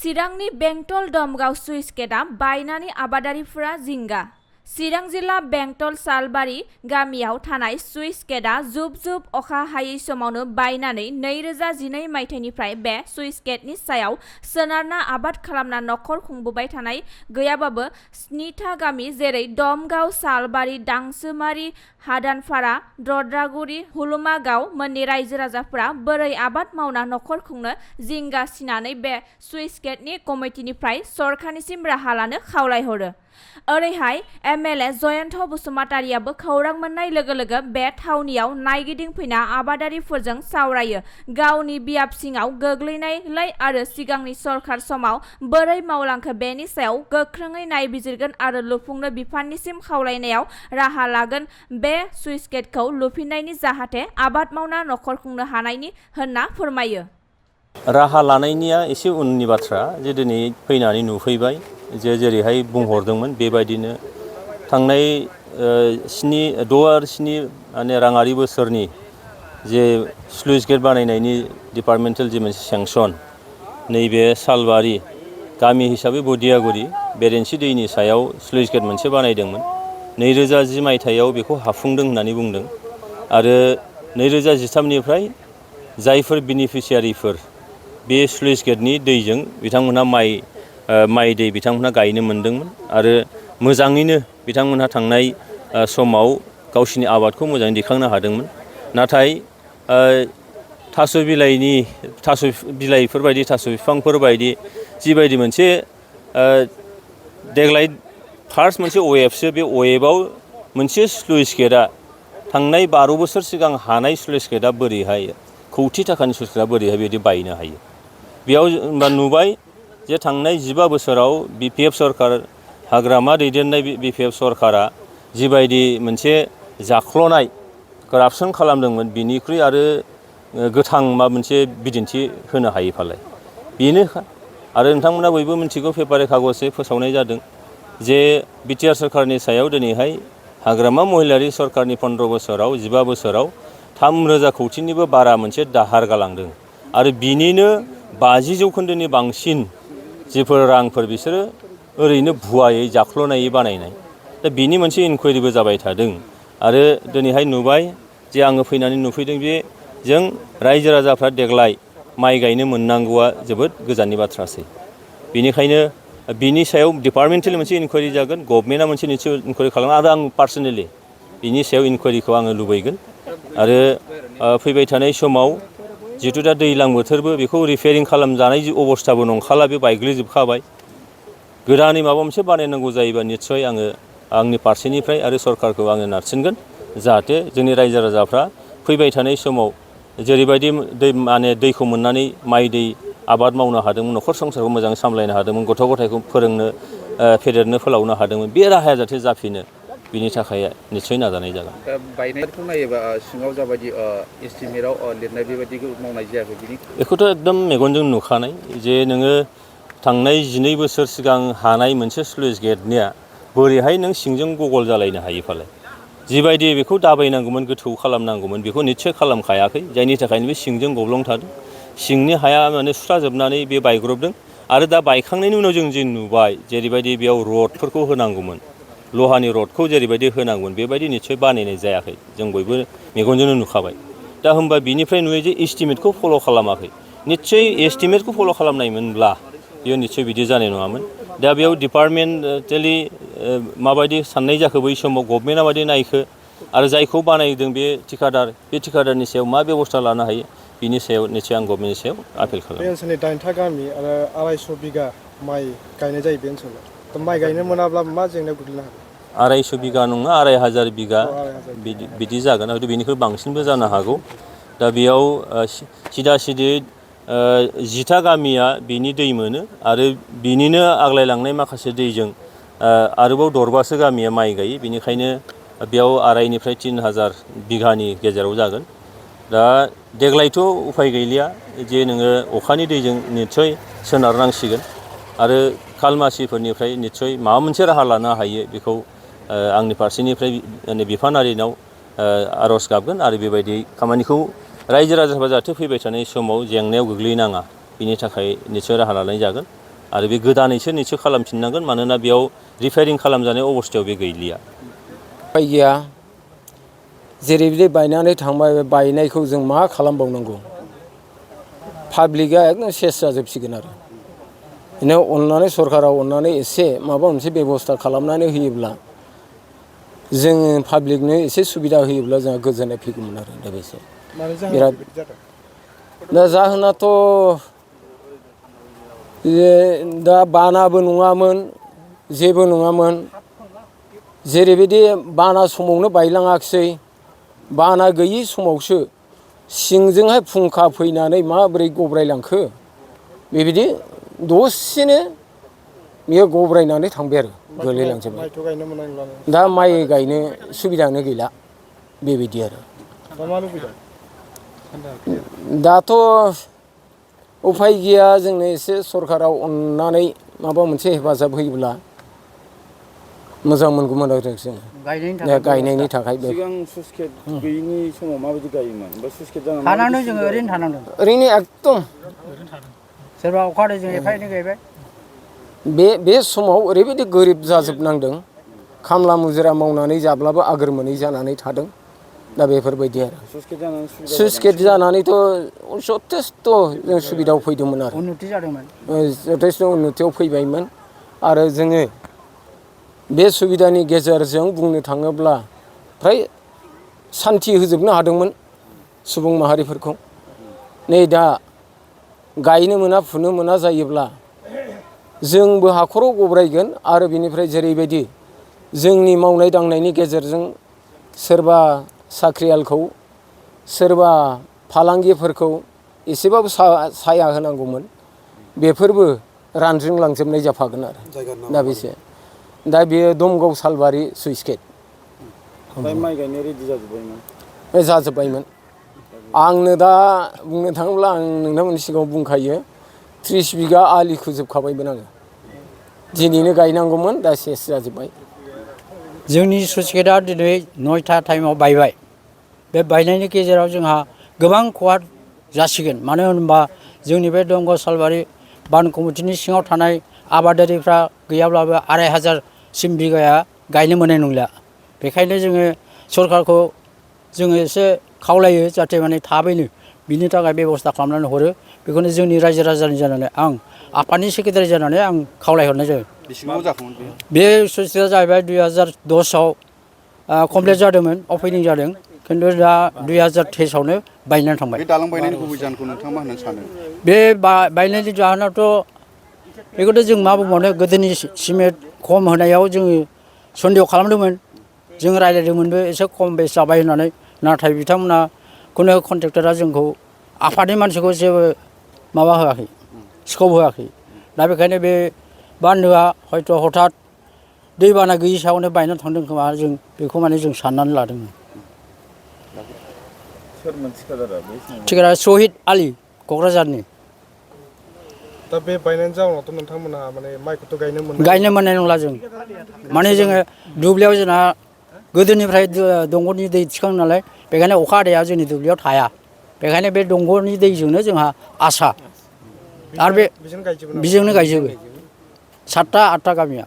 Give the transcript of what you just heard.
चिरांनि टल-दमग सुइस गेटआ बायनानै आबादारिफोरा जिंगा। चिरां जिल्ला बेंटल सालबारि गामियाव थानाय सुइस गेटआ जुब जुब अखा हायै समावनो बायनानै 2012 मायथाइनिफ्राय बे सुइस गेटनि सायाव सोनारना आबाद खालामना नखर खुंबोबाय थानाय गैयाबाबो 7था गामि जेरै दमगाव, सालबारि, दांसोमारि, हादानफारा, दद्रागुरि, हुलुमागाव मोननि रायजो राजाफोरा बोरै आबाद मावना नखर खुंनो जिंगा सिनानै बे सुइस गेटनि कमिटिनिफ्राय सरकारनिसिम राहा लानो खावलायहरो। ओरैहाय एमएलए जयन्त बसुमतारियाबो खौरां मोननाय लोगो लोगो बे थावनियाव नायगिदिंफैना आबादारिफोरजों सावरायो। गावनि बियाब सिङाव गोग्लैनायलाय आरो सिगांनि सरकार समाव बोरै मावलांखो बेनि सायाव गोख्रोङै नायबिजिरगोन आरो लुफुंनो बिफाननिसिम खावलायनायाव राहा लागोन बे सुइस गेटखौ लुफिननायनि जाहाथे आबाद मावना नखर खुंनो हानायनि होनना फोरमायो। राहा लानायनिया एसे उननि बाथ्रा जे दिनै फैनानै नुफैबाय जे जेरैहाय बुंहरदोंमोन बेबायदिनो थांनाय 6 आरो 7 माने राङारि बोसोरनि जे स्लुइस गेट बानायनायनि डिपार्टमेन्टेल जे मोनसे सेंसन नैबे सालबारि गामि हिसाबै बदियागुरि बेरेन्सि दैनि सायाव स्लुइस गेट मोनसे बानायदोंमोन। 2010 मायथाइयाव बेखौ हाफुंदों होननानै बुंदों आरो 2013निफ्राय जायफोर बेनिफिसियारिफोर बे स्लुइस गेटनि दैजों बिथांमोनहा माइ दै बिथांमोनहा गायनो मोन्दोंमोन आरो मोजाङैनो बिथांमोनहा थांनाय समाव गावसिनि आबादखौ मोजाङै दिखांनो हादोंमोन। नाथाय थास' बिलाइफोरबायदि थास' बिफांफोरबायदि जिबायदि मोनसे देग्लाय फार्स्ट मोनसे वेबसो बे वेबआव मोनसे स्लुइस गेटआ थांनाय 12 बोसोर सिगां हानाय स्लुइस गेटआ बोरैहाय कौटि थाखानि स्लुइस गेटआ बोरैहाय बिदि बायनो हायो। बेयाव होनबा नुबाय जे थांनाय 15 बोसोराव बिपिएफ सरकार हाग्रामा दैदेननाय बिपिएफ सरकारा जिबायदि मोनसे जाख्ल'नाय कारापसन खालामदोंमोन बिनिख्रुइ आरो गोथां मा मोनसे बिदिन्थि होनो हायो फालाय बेनो आरो नोंथांमोना बयबो मिथिगौ पेपारे कागजै फोसावनाय जादों जे बिटिआर सरकारनि सायाव दिनैहाय हाग्रामा महिलारि सरकारनि 15 बोसोराव 15 बोसोराव 3,000 कौटिनिबो बारा मोनसे दाहार गालांदों आरो बिनिनो 50% बांसिन जिफोर रांफोर बिसोरो ओरैनो भुवायै जाख्ल'नायै बानायनाय। दा बिनि मोनसे इनकुवेरिबो जाबाय थादों आरो दिनैहाय नुबाय जे आङो फैनानै नुफैदों जे जों रायजो राजाफ्रा देग्लाय माइ गायनो मोननांगौआ जोबोद गोजाननि बाथ्रासै। बेनिखायनो बिनि सायाव डिपार्टमेन्टेल मोनसे इनकुवेरि जागोन, गभर्नमेन्टआ मोनसे निश्चय इनकुवेरि खालामो आरो आं पार्सनेलि बिनि सायाव इनकुवेरिखौ आङो लुबैगोन आरो फैबाय थानाय समाव जिहेतु दा दैज्लां बोथोरबो बेखौ रिपेयारिं खालामजानाय अबस्थाबो नंखाला बे बायग्लिजोबखाबाय। गोदानै माबा मोनसे बानायनांगौ जायोबा निस्सय आङो आंनि फारसेनिफ्राय आरो सरकारखौ आङो नारसिनगोन जाहाथे जोंनि रायजो राजाफ्रा फैबाय थानाय समाव जेरैबायदि दैखौ मोननानै माइ दै आबाद मावनो हादोंमोन, नखर संसारखौ मोजाङै सामलायनो हादोंमोन, गथ' गथायखौ फोरोंनो फेदेरनो फोलावनो हादोंमोन, बे राहाया जाहाथे जाफिनो बिनि थाखाय निस्सय नाजानाय जागोन। बायनायखौ नायोबा सिङाव जाबायदि एस्टिमेटआव लिरनाय बेबायदिखौ मावनाय जायाखै बिनि बेखौथ' एकदम मेगनजों नुखानाय जे नोङो थांनाय 12 बोसोर सिगां हानाय मोनसे स्लुइस गेटनिया बोरैहाय नों सिंजों गगल जालायनो हायो फालाय। जिबायदि बेखौ दाबायनांगौमोन गोथौ खालामनांगौमोन बेखौ निस्सय खालामखायाखै जायनि थाखायनो बे सिंजों गब्लं थादों। सिंनि हाया माने सुस्राजोबनानै बे बायग्रबदों आरो दा बायखांनायनि उनाव जों जे नुबाय जेरैबायदि बेयाव रडफोरखौ होनांगौमोन, लहानि रडखौ जेरैबायदि होनांगौमोन बेबायदि निस्सय बानायनाय जायाखै, जों बयबो मेगनजोंनो नुखाबाय। दा होमबा बिनिफ्राय नुयो जे एस्टिमेटखौ फल' खालामाखै। निस्सय एस्टिमेटखौ फल' खालामनायमोनब्ला बेयो निस्सय बिदि जानाय नङामोन। दा बेयाव डिपार्टमेन्टेलि माबायदि साननाय जाखो बै समाव गभर्नमेन्टआ माबायदि नायखो आरो जायखौ बानायदों बे थिकादारनि सायाव मा बेबस्था लानो हायो बिनि सायाव निस्सय आं गभर्नमेन्टनि सायाव आपिल खालामो। बे ओनसोलनि 8था गामि आरो 250 बिगा माइ गायनाय जायो बे ओनसोलाव। दा माइ गायनो मोनाब्ला मा जेंनायाव गोग्लैनो हागौ? 250 बिगा नङा 2,500 बिगा बिदि जागोन हयथ' बेनिख्रुइ बांसिनबो जानो हागौ। दा बेयाव सिदा सिदि 10था गामिया बिनि दै मोनो आरो बिनिनो आग्लायलांनाय माखासे दैजों आरोबाव 4बासो गामिया माइ गायो। बेनिखायनो बेयाव 2,500निफ्राय 3,000 बिगानि गेजेराव जागोन। दा देग्लायथ' उफाय गैलिया जे नोङो अखानि दैजों निस्सय सोनारनांसिगोन आरो खालमासिफोरनिफ्राय निस्सय माबा मोनसे राहा लानो हायो बेखौ आंनि फारसेनिफ्राय बिफानारिनाव आर'ज गाबगोन आरो बेबायदि खामानिखौ रायजो राजाफ्रा जाहाथे फैबाय थानाय समाव जेंनायाव गोग्लैनाङा बिनि थाखाय निस्सय राहा लानाय जागोन आरो बे गोदानैसो निसय खालामफिननांगोन मानोना बेयाव रिपेयारिं खालामजानाय अबस्थायाव बे गैलिया उपाय गैया जेरैबायदि बायनानै थांबाय बायनायखौ जों मा खालामबावनांगौ पाब्लिकआ एकदम सेस जाजोबसिगोन आरो बिदिनो अननानै सरकारा अननानै एसे माबा मोनसे बेबस्था खालामनानै होयोब्ला जोङो पाब्लिकनो एसे सुबिदा होयोब्ला जोंहा गोजोननाय फैगौमोन आरो दा बेसो बिराद दा जाहोनाथ' दा बानाबो नङामोन जेबो नङामोन जेरैबायदि बाना समावनो बायलाङाखिसै बाना गैयि समावसो सिंजोंहाय फुंखा फैनानै माबोरै गब्रायलांखो बेबायदि दसेनो बियो गब्रायनानै थांबाय आरो गोलैलांजोबबाय दा माइ गायनो सुबिदायानो गैला बेबायदि आरो दाथ' उफाय गैया जोंनो एसे सरकाराव अननानै माबा मोनसे हेफाजाब होयोब्ला मोजां मोनगौमोन आरो जों गायनायनि थाखाय सिगां स्लुइस गेट गैयिनि समाव माबायदि गायोमोन बा स्लुइस गेट जानानै थानांदों जोङो ओरैनो थानांदों ओरैनो एकदम सोरबा अखा हादैजों एफा एनै गायबाय बे समाव ओरैबायदि गोरिब जाजोबनांदों खामला मुजिरा मावनानै जाब्लाबो आगोर मोनै जानानै थादों दा बेफोरबायदि आरो स्लुइस गेट जानानैथ' जथेस्थ' जों सुबिदायाव फैदोंमोन आरो उन्नति जादोंमोन जथेस्थ' उन्नतियाव फैबायमोन आरो जोङो बे सुबिदानि गेजेरजों बुंनो थाङोब्ला फ्राय सान्थि होजोबनो हादोंमोन सुबुं माहारिफोरखौ नै दा गायनो मोना फुनो मोना जायोब्ला जोंबो हाखराव गब्रायगोन आरो बिनिफ्राय जेरैबायदि जोंनि मावनाय दांनायनि गेजेरजों सोरबा साख्रियालखौ सोरबा फालांगिफोरखौ एसेबाबो साया होनांगौमोन बेफोरबो रानज्रिंलांजोबनाय जाफागोन आरो दा बेसे दा बेयो दमगाव सालबारि सुइस गेट माइ गायनो रेडि जाजोब्बायमोन जाजोब्बायमोन आंनो दा बुंनो थाङोब्ला आं नोंथांमोननि सिगाङाव बुंखायो 30 बिगा आलि खोजोबखाबायमोन आङो दिनैनो गायनांगौमोन दा सेस जाजोब्बाय जोंनि स्लुइस गेटआ दिनै 9टा टाइमाव बायबाय बे बायनायनि गेजेराव जोंहा गोबां खहा जासिगोन मानो होनोबा जोंनि बे दमगाव सालबारि बान कमिटिनि सिङाव थानाय आबादारिफ्रा गैयाब्लाबो 2500सिम बिगाया गायनो मोननाय नंला बेखायनो जोङो सरकारखौ जोङो एसे खावलायो जाहाथे माने थाबैनो बिनि थाखाय बेबस्था खालामनानै हरो बेखौनो जोंनि रायजो राजानि जानानै आं आफादनि सेक्रेटारि जानानै आं खावलायहरनाय जायो बेसेबां जाखोमोन बे स्लुइस गेटआ जाहैबाय 2010आव कमप्लिट जादोंमोन अपेनिं जादों खिन्थु दा 2023आवनो बायनानै थांबाय बे दालां बायनायनि गुबै जाहोनखौ नोंथाङा मा होननानै सानो बे बायनायनि जाहोनाथ' बेखौथ' जों मा बुंबावनो गोदोनि सिमेन्ट खम होनायाव जोङो सन्देह खालामदोंमोन जों रायज्लायदोंमोनबो एसे खम बेस जाबाय होननानै नाथाय बिथांमोना खुनु कन्ट्रेक्टरा जोंखौ आफादनि मानसिखौ जेबो माबा होआखै स्कप होआखै दा बेखायनो बे बान्दोआ हयथ' हथात दैबाना गैयि सायावनो बायनानै थांदों खोमा जों बेखौ माने जों साननानै लादोंमोन थिकादारा सहिद आलि क'क्राझारनि दा बे बायनायनि जाउनावथ' नोंथांमोनहा माने माइखौथ' गायनो मोननाय नंला जों माने जोङो दुब्लियाव जोंना गोदोनिफ्राय दंग'नि दै थिखाङो नालाय बेखायनो अखा हादैया जोंनि दुब्लियाव थाया बेखायनो बे दंग'नि दैजोंनो जोंहा आसा आरो बे बेजोंनो गायजोबो 7टा 8टा गामिया